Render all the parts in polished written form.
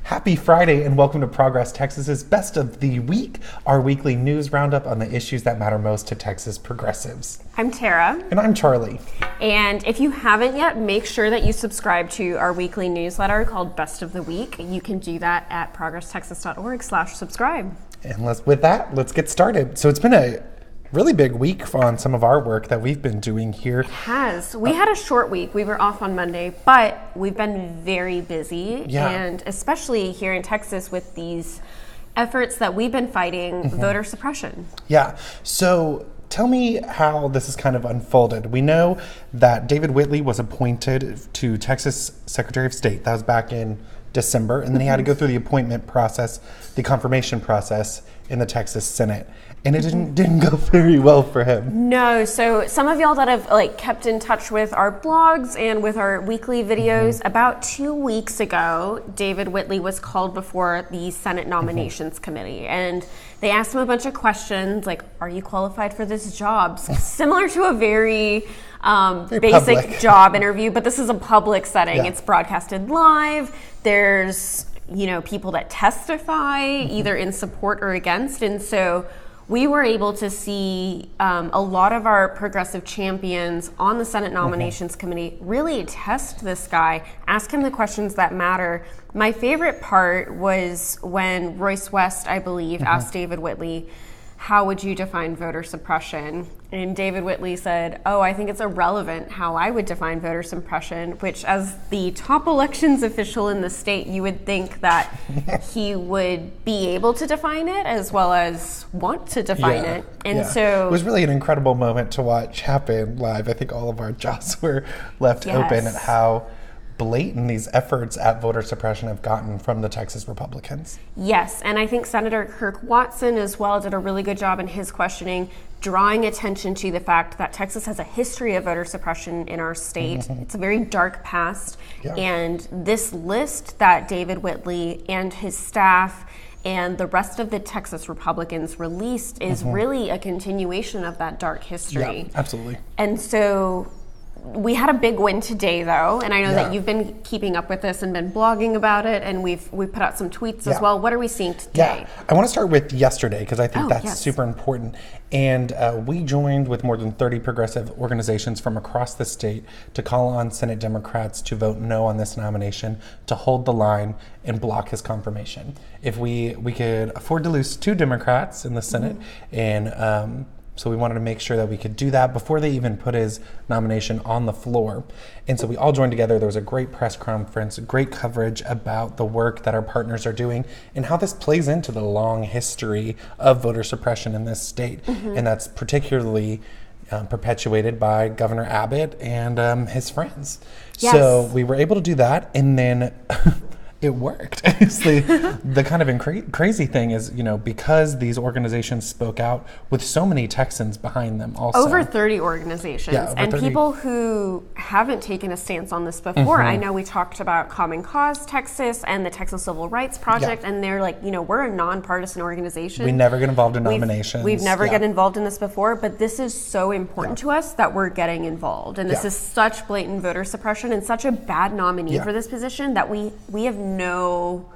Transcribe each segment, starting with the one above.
Happy Friday and welcome to Progress Texas's Best of the Week, our weekly news roundup on the issues that matter most to Texas progressives. I'm Tara. And I'm Charlie. And if you haven't yet, make sure that you subscribe to our weekly newsletter called Best of the Week. You can do that at progresstexas.org/subscribe. And with that, let's get started. So it's been a really big week on some of our work that we've been doing here. It has. We had a short week. We were off on Monday, but we've been very busy. Yeah. And especially here in Texas with these efforts that we've been fighting, voter suppression. Yeah. So tell me how this has kind of unfolded. We know that David Whitley was appointed to Texas Secretary of State. That was back in December. And then he had to go through the appointment process, the confirmation process in the Texas Senate. And it didn't go very well for him. No, so some of y'all that have kept in touch with our blogs and with our weekly videos, about 2 weeks ago, David Whitley was called before the Senate Nominations Committee. And they asked him a bunch of questions like, are you qualified for this job? Similar to a very basic public job interview, but this is a public setting. Yeah. It's broadcasted live. There's, people that testify either in support or against. And so we were able to see a lot of our progressive champions on the Senate Nominations Committee really test this guy, ask him the questions that matter. My favorite part was when Royce West, I believe, asked David Whitley, how would you define voter suppression? And David Whitley said, I think it's irrelevant how I would define voter suppression, which as the top elections official in the state, you would think that he would be able to define it as well as want to define it. And so it was really an incredible moment to watch happen live. I think all of our jaws were left open at how blatant these efforts at voter suppression have gotten from the Texas Republicans. Yes, and I think Senator Kirk Watson as well did a really good job in his questioning, drawing attention to the fact that Texas has a history of voter suppression in our state. It's a very dark past, and this list that David Whitley and his staff and the rest of the Texas Republicans released is really a continuation of that dark history. Yeah, absolutely. And so we had a big win today, though, and I know that you've been keeping up with this and been blogging about it, and we've put out some tweets as well. What are we seeing today? Yeah, I want to start with yesterday because I think that's super important. And we joined with more than 30 progressive organizations from across the state to call on Senate Democrats to vote no on this nomination, to hold the line and block his confirmation. If we could afford to lose 2 Democrats in the Senate, and so we wanted to make sure that we could do that before they even put his nomination on the floor. And so we all joined together. There was a great press conference, great coverage about the work that our partners are doing and how this plays into the long history of voter suppression in this state. And that's particularly perpetuated by Governor Abbott and his friends. Yes. So we were able to do that, and then it worked. The kind of crazy thing is, because these organizations spoke out with so many Texans behind them also. Over 30 organizations. Yeah, over and 30. People who haven't taken a stance on this before. I know we talked about Common Cause Texas and the Texas Civil Rights Project, and they're like, we're a nonpartisan organization. We never get involved in nominations. We've never gotten involved in this before, but this is so important to us that we're getting involved. And this is such blatant voter suppression and such a bad nominee for this position that we have no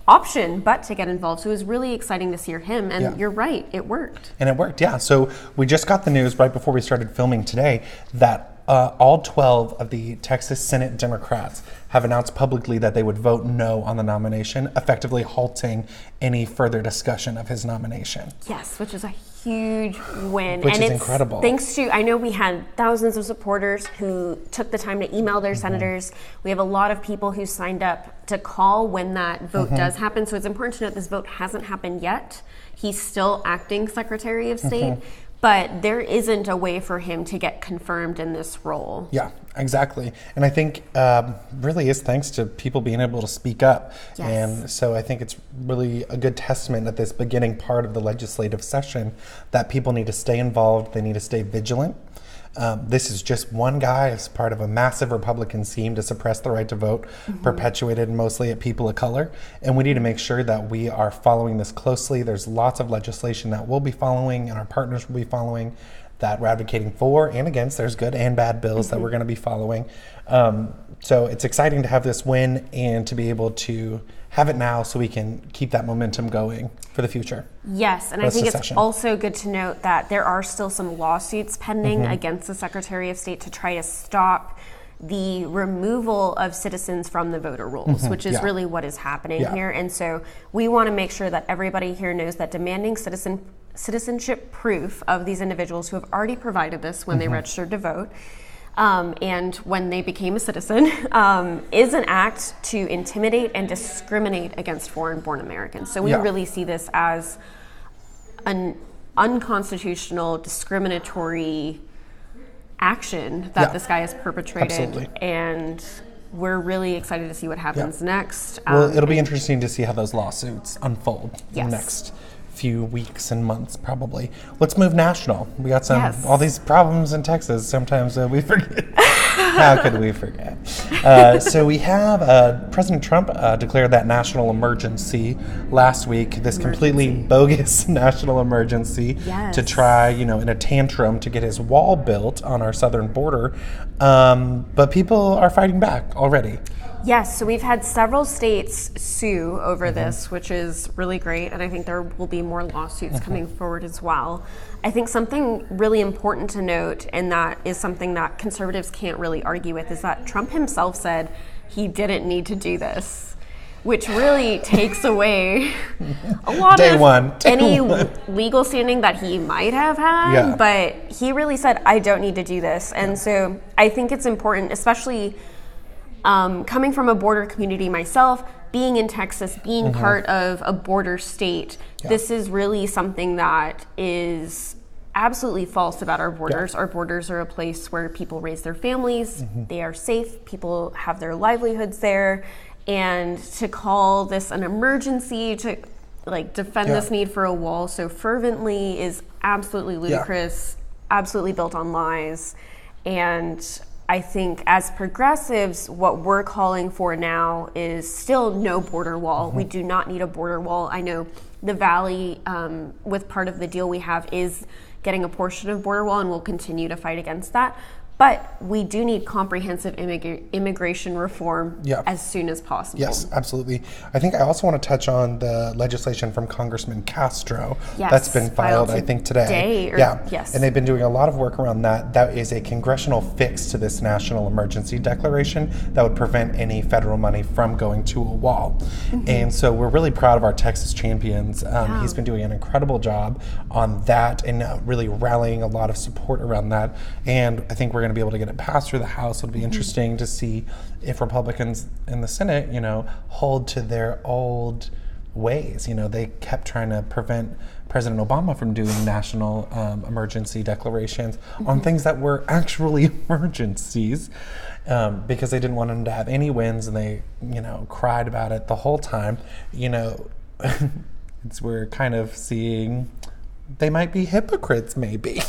option but to get involved. So it was really exciting to see him, and you're right, it worked. And it worked, yeah. So we just got the news right before we started filming today that all 12 of the Texas Senate Democrats have announced publicly that they would vote no on the nomination, effectively halting any further discussion of his nomination. Yes, which is a huge win. Which and is it's incredible. Thanks to, I know we had thousands of supporters who took the time to email their senators. We have a lot of people who signed up to call when that vote does happen. So it's important to note this vote hasn't happened yet. He's still acting Secretary of State. But there isn't a way for him to get confirmed in this role. Yeah, exactly. And I think really is thanks to people being able to speak up. Yes. And so I think it's really a good testament at this beginning part of the legislative session that people need to stay involved, they need to stay vigilant. This is just one guy as part of a massive Republican scheme to suppress the right to vote, perpetuated mostly at people of color. And we need to make sure that we are following this closely. There's lots of legislation that we'll be following and our partners will be following that we're advocating for and against. There's good and bad bills that we're going to be following. So it's exciting to have this win and to be able to have it now so we can keep that momentum going for the future. Yes, and I think it's also good to note that there are still some lawsuits pending against the Secretary of State to try to stop the removal of citizens from the voter rolls, which is really what is happening here. And so we want to make sure that everybody here knows that demanding citizenship proof of these individuals who have already provided this when they registered to vote and when they became a citizen is an act to intimidate and discriminate against foreign-born Americans. So we really see this as an unconstitutional, discriminatory action that this guy has perpetrated. Absolutely. And we're really excited to see what happens next. Well, it'll be interesting to see how those lawsuits unfold in the next few weeks and months, probably. Let's move national. We got all these problems in Texas. Sometimes we forget. How could we forget? So we have President Trump declared that national emergency last week, this completely bogus national emergency to try, in a tantrum to get his wall built on our southern border. But people are fighting back already. Yes, so we've had several states sue over this, which is really great, and I think there will be more lawsuits coming forward as well. I think something really important to note, and that is something that conservatives can't really argue with, is that Trump himself said he didn't need to do this, which really takes away a lot of any legal standing that he might have had, but he really said, I don't need to do this. And so I think it's important, especially coming from a border community myself, being in Texas, being part of a border state, this is really something that is absolutely false about our borders. Our borders are a place where people raise their families, they are safe, people have their livelihoods there, and to call this an emergency, to defend this need for a wall so fervently is absolutely ludicrous, absolutely built on lies. And I think as progressives, what we're calling for now is still no border wall. We do not need a border wall. I know the Valley, with part of the deal we have, is getting a portion of border wall, and we'll continue to fight against that. But we do need comprehensive immigration reform as soon as possible. Yes, absolutely. I think I also want to touch on the legislation from Congressman Castro that's been filed, I think, today. And they've been doing a lot of work around that. That is a congressional fix to this national emergency declaration that would prevent any federal money from going to a wall. And so we're really proud of our Texas champions. He's been doing an incredible job on that and really rallying a lot of support around that. And I think we're going to be able to get it passed through the House. It'll be interesting to see if Republicans in the Senate, hold to their old ways. They kept trying to prevent President Obama from doing national emergency declarations on things that were actually emergencies because they didn't want him to have any wins, and they, cried about it the whole time. We're kind of seeing they might be hypocrites, maybe.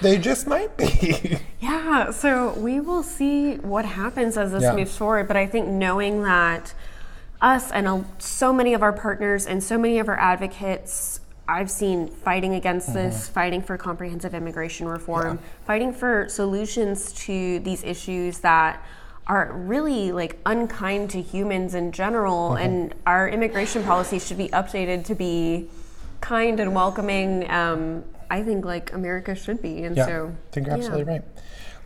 They just might be. Yeah, so we will see what happens as this moves forward. But I think knowing that us and so many of our partners and so many of our advocates I've seen fighting against this, fighting for comprehensive immigration reform, fighting for solutions to these issues that are really unkind to humans in general. And our immigration policy should be updated to be kind and welcoming, I think America should be. And so I think you're absolutely right.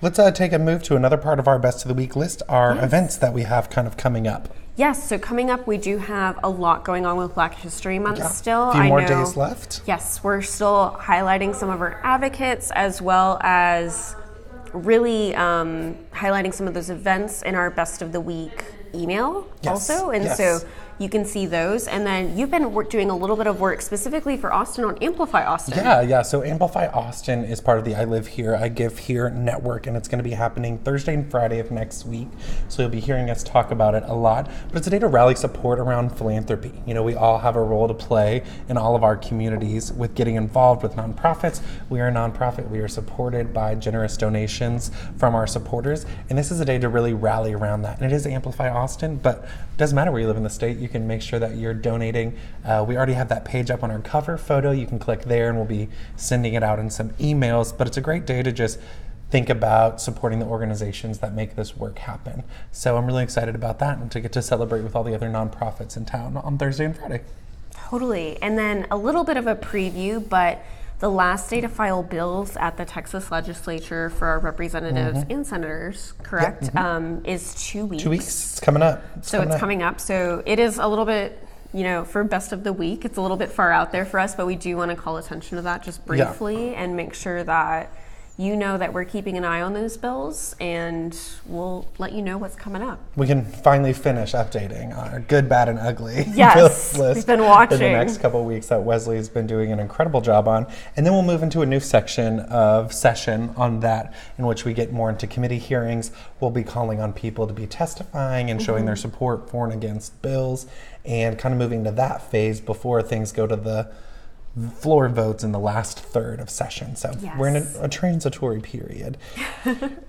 Let's take a move to another part of our Best of the Week list, our events that we have kind of coming up. Yes, so coming up, we do have a lot going on with Black History Month still. A few more days left. Yes, we're still highlighting some of our advocates as well as really highlighting some of those events in our Best of the Week email also. And so you can see those. And then you've been doing a little bit of work specifically for Austin on Amplify Austin. Yeah. So Amplify Austin is part of the I Live Here, I Give Here network, and it's going to be happening Thursday and Friday of next week. So you'll be hearing us talk about it a lot. But it's a day to rally support around philanthropy. We all have a role to play in all of our communities with getting involved with nonprofits. We are a nonprofit. We are supported by generous donations from our supporters. And this is a day to really rally around that. And it is Amplify Austin, but doesn't matter where you live in the state, you can make sure that you're donating. We already have that page up on our cover photo. You can click there and we'll be sending it out in some emails. But it's a great day to just think about supporting the organizations that make this work happen. So I'm really excited about that and to get to celebrate with all the other nonprofits in town on Thursday and Friday. Totally. And then a little bit of a preview, but the last day to file bills at the Texas legislature for our representatives and senators, correct, is 2 weeks. 2 weeks. It's coming up. It's coming up. So it is a little bit, for best of the week, it's a little bit far out there for us, but we do want to call attention to that just briefly and make sure that you know that we're keeping an eye on those bills, and we'll let you know what's coming up. We can finally finish updating our good, bad, and ugly yes, list. We've been watching. In the next couple of weeks that Wesley's been doing an incredible job on. And then we'll move into a new section of session on that, in which we get more into committee hearings. We'll be calling on people to be testifying and showing their support for and against bills, and kind of moving to that phase before things go to the floor votes in the last third of session. So we're in a transitory period.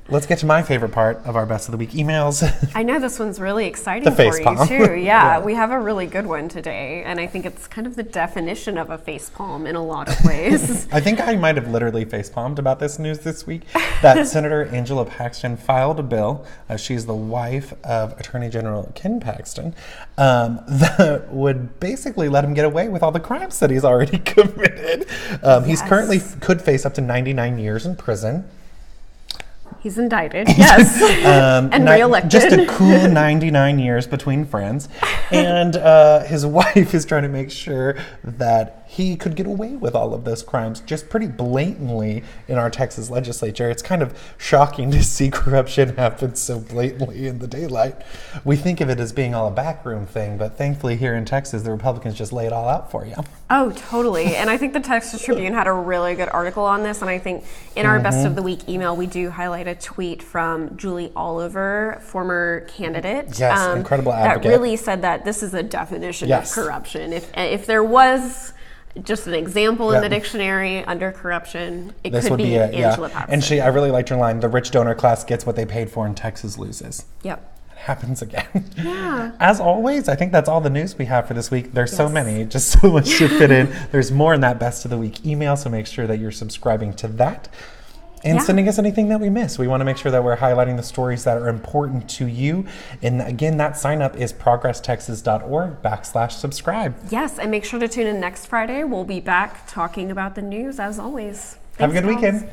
Let's get to my favorite part of our Best of the Week emails. I know this one's really exciting for you too. Yeah, we have a really good one today, and I think it's kind of the definition of a facepalm in a lot of ways. I think I might have literally facepalmed about this news this week, that Senator Angela Paxton filed a bill, she's the wife of Attorney General Ken Paxton, that would basically let him get away with all the crimes that he's already committed. He's currently could face up to 99 years in prison. He's indicted, yes, and reelected. Just a cool 99 years between friends. And his wife is trying to make sure that he could get away with all of those crimes just pretty blatantly in our Texas legislature. It's kind of shocking to see corruption happen so blatantly in the daylight. We think of it as being all a backroom thing, but thankfully here in Texas, the Republicans just lay it all out for you. Oh, totally. And I think the Texas Tribune had a really good article on this. And I think in our Best of the Week email, we do highlight a tweet from Julie Oliver, former candidate. Yes, incredible advocate. That really said that this is a definition of corruption. If there was just an example in the dictionary under corruption, this could be Angela Paxton. And I really liked her line, the rich donor class gets what they paid for and Texas loses. Yep. Happens again. Yeah. As always, I think that's all the news we have for this week. There's so many, just so much to fit in. There's more in that Best of the Week email, so make sure that you're subscribing to that and sending us anything that we miss. We want to make sure that we're highlighting the stories that are important to you. And again, that sign up is progresstexas.org/subscribe. Yes, and make sure to tune in next Friday. We'll be back talking about the news as always. Have a good weekend.